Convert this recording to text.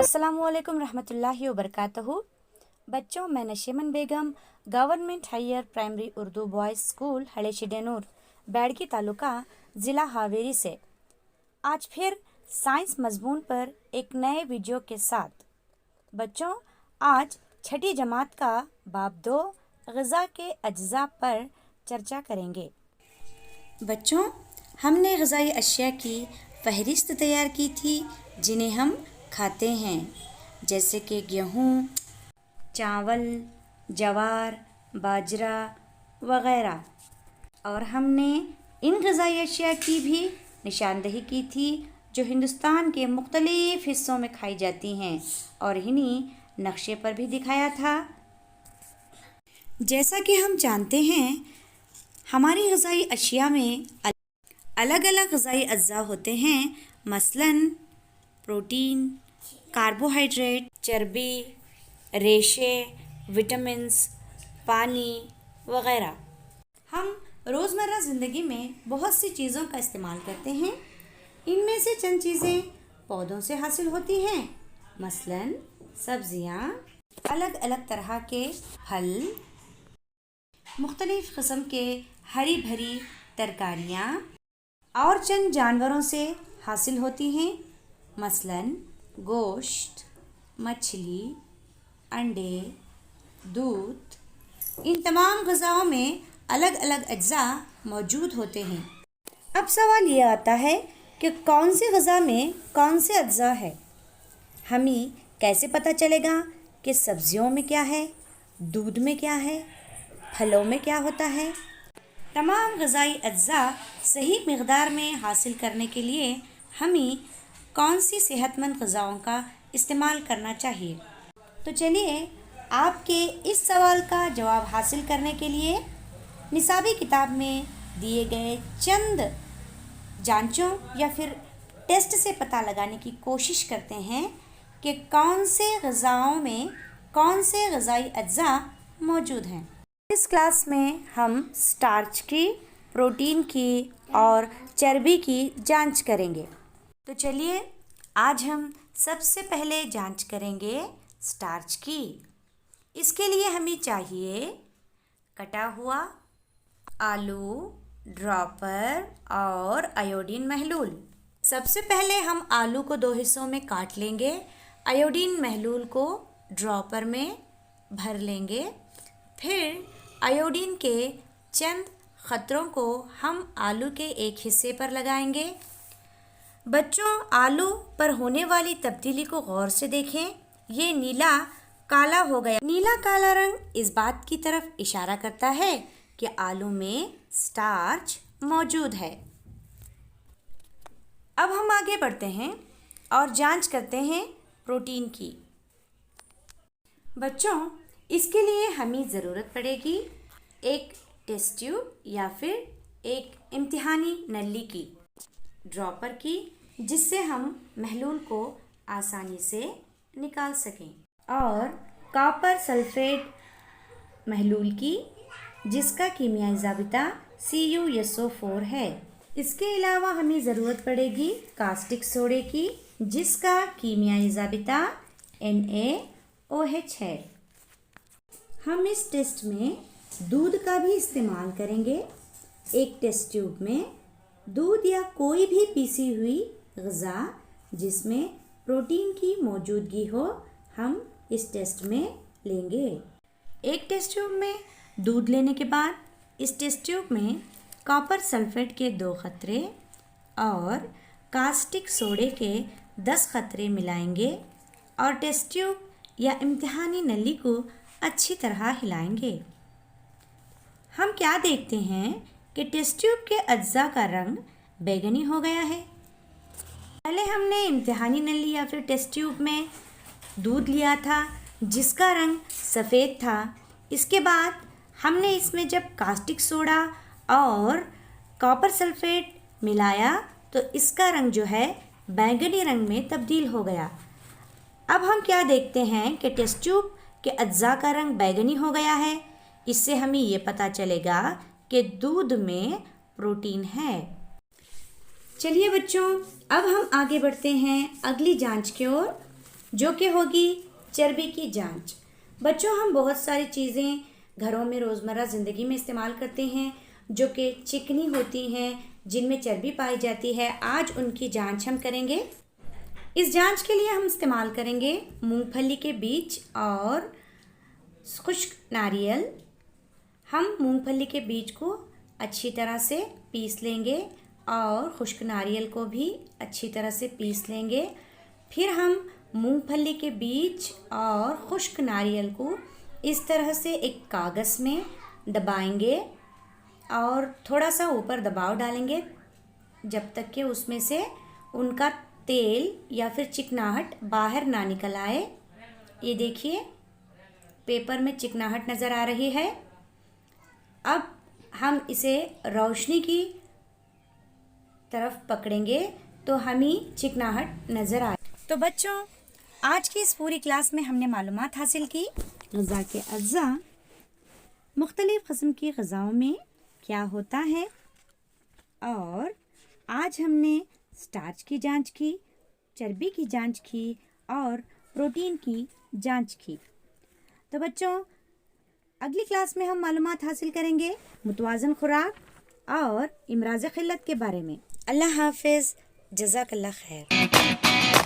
अस्सलामुअलैकुम रहमतुल्लाहि व बरकातहू। बच्चों, मैं Nasheeman Begum government higher primary Urdu boys school Hade Shidenur Byadgi taluka ज़िला हावेरी से आज फिर साइंस मजमून पर एक नए वीडियो के साथ। बच्चों, आज छठी जमात का बाब 2 ग़िज़ा के अज्जा पर चर्चा करेंगे। बच्चों, हमने ग़िज़ाई अशिया की फहरिस्त तैयार की थी जिन्हें हम खाते हैं, जैसे कि गेहूँ, चावल, जवार, बाजरा वग़ैरह। और हमने इन ग़िज़ाई अशिया की भी निशानदही की थी जो हिंदुस्तान के मुख्तलिफ़ हिस्सों में खाई जाती हैं और इन्हीं नक्शे पर भी दिखाया था। जैसा कि हम जानते हैं, हमारी ग़िज़ाई अशिया में अलग अलग ग़िज़ाई अज्जा होते हैं, मसलन प्रोटीन, कार्बोहाइड्रेट, चर्बी, रेशे, विटामिन्स, पानी वग़ैरह। हम रोज़मर्रा ज़िंदगी में बहुत सी चीज़ों का इस्तेमाल करते हैं। इनमें से चंद चीज़ें पौधों से हासिल होती हैं, मसलन सब्ज़ियाँ, अलग अलग तरह के फल, मुख्तलिफ़ किस्म के हरी भरी तरकारियाँ, और चंद जानवरों से हासिल होती हैं, मसलन गोश्त, मछली, अंडे, दूध। इन तमाम ग़िज़ाओं में अलग अलग अज्जा मौजूद होते हैं। अब सवाल ये आता है कि कौन सी ग़िज़ा में कौन से अज्जा है। हमें कैसे पता चलेगा कि सब्ज़ियों में क्या है, दूध में क्या है, फलों में क्या होता है। तमाम ग़िज़ाई अज्जा सही मिक़दार में हासिल करने के लिए हमें कौन सी सेहतमंद ग़िज़ाओं का इस्तेमाल करना चाहिए। तो चलिए, आपके इस सवाल का जवाब हासिल करने के लिए निसाबी किताब में दिए गए चंद जांचों या फिर टेस्ट से पता लगाने की कोशिश करते हैं कि कौन से ग़िज़ाओं में कौन से ग़िज़ाई अज्जा मौजूद हैं। इस क्लास में हम स्टार्च की, प्रोटीन की और चर्बी की जांच करेंगे। तो चलिए, आज हम सबसे पहले जांच करेंगे स्टार्च की। इसके लिए हमें चाहिए कटा हुआ आलू, ड्रॉपर और आयोडीन महलूल। सबसे पहले हम आलू को 2 हिस्सों में काट लेंगे, आयोडीन महलूल को ड्रॉपर में भर लेंगे। फिर आयोडीन के चंद ख़तरों को हम आलू के एक हिस्से पर लगाएंगे। बच्चों, आलू पर होने वाली तब्दीली को गौर से देखें। ये नीला काला हो गया। नीला काला रंग इस बात की तरफ इशारा करता है कि आलू में स्टार्च मौजूद है। अब हम आगे बढ़ते हैं और जांच करते हैं प्रोटीन की। बच्चों, इसके लिए हमें ज़रूरत पड़ेगी एक टेस्ट ट्यूब या फिर एक इम्तिहानी नली की, ड्रॉपर की, जिससे हम महलूल को आसानी से निकाल सकें, और कॉपर सल्फेट महलूल की, जिसका कीमियाई ज़ाबिता CuSO4 है। इसके अलावा हमें ज़रूरत पड़ेगी कास्टिक सोडे की, जिसका कीमियाई ज़ाबिता NaOH है। हम इस टेस्ट में दूध का भी इस्तेमाल करेंगे। एक टेस्ट ट्यूब में दूध या कोई भी पीसी हुई ग़िज़ा जिसमें प्रोटीन की मौजूदगी हो, हम इस टेस्ट में लेंगे। एक टेस्ट ट्यूब में दूध लेने के बाद इस टेस्ट ट्यूब में कॉपर सल्फेट के 2 ख़तरे और कास्टिक सोडे के 10 ख़तरे मिलाएंगे और टेस्ट ट्यूब या इम्तिहानी नली को अच्छी तरह हिलाएंगे। हम क्या देखते हैं कि टेस्ट ट्यूब के अज्जा का रंग बैंगनी हो गया है। पहले हमने इम्तिहानी नली या फिर टेस्ट ट्यूब में दूध लिया था जिसका रंग सफ़ेद था। इसके बाद हमने इसमें जब कास्टिक सोडा और कॉपर सल्फेट मिलाया तो इसका रंग जो है बैंगनी रंग में तब्दील हो गया। अब हम क्या देखते हैं कि टेस्ट ट्यूब के अज्जा का रंग बैंगनी हो गया है। इससे हमें ये पता चलेगा कि दूध में प्रोटीन है। चलिए बच्चों, अब हम आगे बढ़ते हैं अगली जांच की ओर। जो कि होगी चर्बी की जांच। बच्चों, हम बहुत सारी चीज़ें घरों में रोज़मर्रा ज़िंदगी में इस्तेमाल करते हैं जो कि चिकनी होती हैं, जिनमें चर्बी पाई जाती है। आज उनकी जांच हम करेंगे। इस जांच के लिए हम इस्तेमाल करेंगे मूंगफली के बीज और खुश्क नारियल। हम मूंगफली के बीज को अच्छी तरह से पीस लेंगे और खुश्क नारियल को भी अच्छी तरह से पीस लेंगे। फिर हम मूंगफली के बीज और खुश्क नारियल को इस तरह से एक कागज़ में दबाएंगे और थोड़ा सा ऊपर दबाव डालेंगे जब तक कि उसमें से उनका तेल या फिर चिकनाहट बाहर ना निकल आए। ये देखिए, पेपर में चिकनाहट नज़र आ रही है। अब हम इसे रोशनी की तरफ पकड़ेंगे तो हमें चिकनाहट नज़र आए। तो बच्चों, आज की इस पूरी क्लास में हमने मालूमात हासिल की ग़िज़ा के अज्जा, मुख्तलिफ़ क़स्म की ग़िज़ाओं में क्या होता है, और आज हमने स्टार्च की जांच की, चर्बी की जांच की और प्रोटीन की जांच की। तो बच्चों, अगली क्लास में हम मालूमात हासिल करेंगे मुतवाज़न खुराक और इमराज़ क़िल्लत के बारे में। अल्लाह हाफ़िज़, जज़ाकल्लाह खैर।